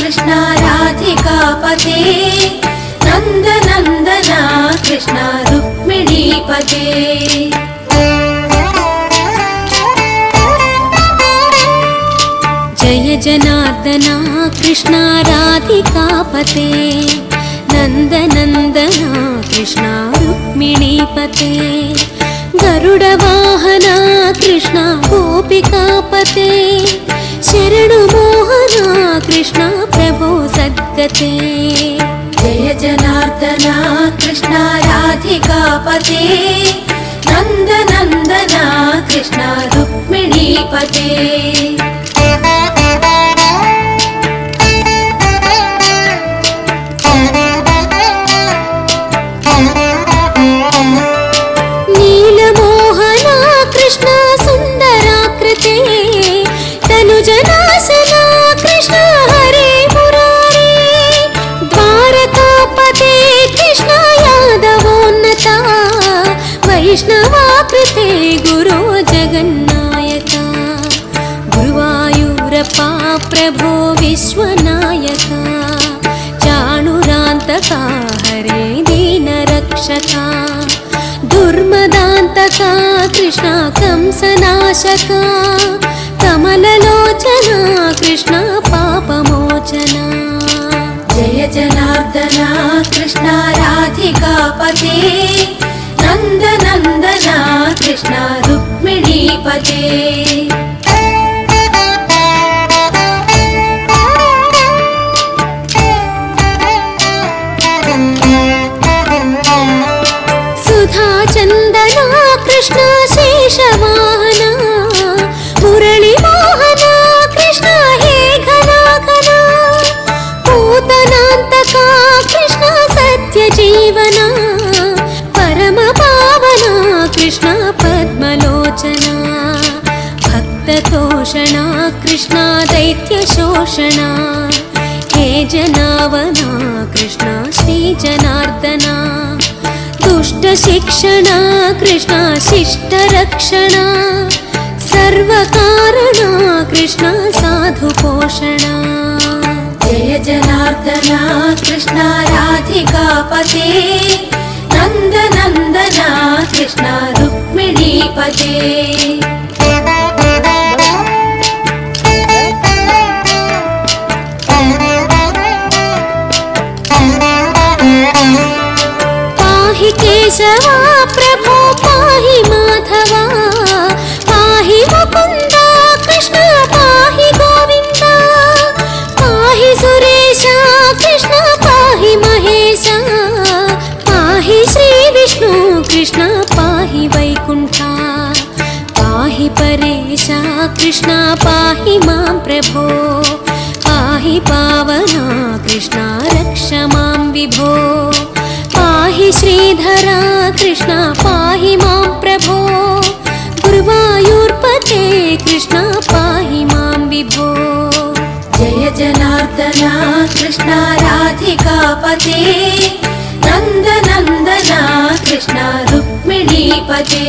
कृष्ण राधिकापते नन्दनन्दना कृष्ण रुक्मिणीपते जय जनार्दना कृष्ण राधिकापते नन्दनन्दना कृष्ण रुक्मिणीपते गरुडवाहना कृष्ण गोपिकापते शरणुमोहना कृष्ण प्रभो सद्गते जय जनार्दना कृष्ण राधिकापते नन्दनन्दना कृष्ण रुक्मिणीपते नीलमोहना कृष्ण सुन्दराकृते तनुजनाशना कृष्ण हरे मुरारे द्वारकापते कृष्ण यादवोन्नता वैष्णवाकृते गुरो जगन्नायका गुरुवायूरप्पा प्रभो विश्वनायका चाणुरान्तका हरे दीनरक्षका दुर्मदान्तका कृष्ण कंसनाशका कमललोचना कृष्ण पापमोचना जय जनार्दना कृष्ण राधिकापते नन्दनन्दना कृष्ण रुक्मिणीपते चन्दना कृष्ण शेषवाहना मुरळीमोहना कृष्ण हे घना घना पूतनान्तका कृष्ण सत्यजीवना परमपावना कृष्ण पद्मलोचना भक्ततोषणा कृष्ण दैत्यशोषणा हे जनावना कृष्ण श्रीजनार्दना दुष्टशिक्षणा कृष्ण शिष्टरक्षणा सर्वकारणा कृष्ण साधुपोषणा जय जनार्दना कृष्ण राधिकापते नन्दनन्दना कृष्ण रुक्मिणीपते पाहि केशवा प्रभो पाहि माधवा पाहि मुकुन्दा कृष्ण पाहि गोविन्दा पाहि सुरेशा कृष्ण पाहि महेशा पाहि श्रीविष्णु कृष्ण पाहि वैकुण्ठा पाहि परेशा कृष्ण पाहि मां प्रभो पाहि पावना कृष्ण रक्ष मां विभो पाहि श्रीधरा कृष्ण पाहि मां प्रभो गुरुवायूर्पते कृष्ण पाहि मां विभो जय जनार्दना कृष्ण राधिकापते नन्दनन्दना कृष्ण रुक्मिणीपते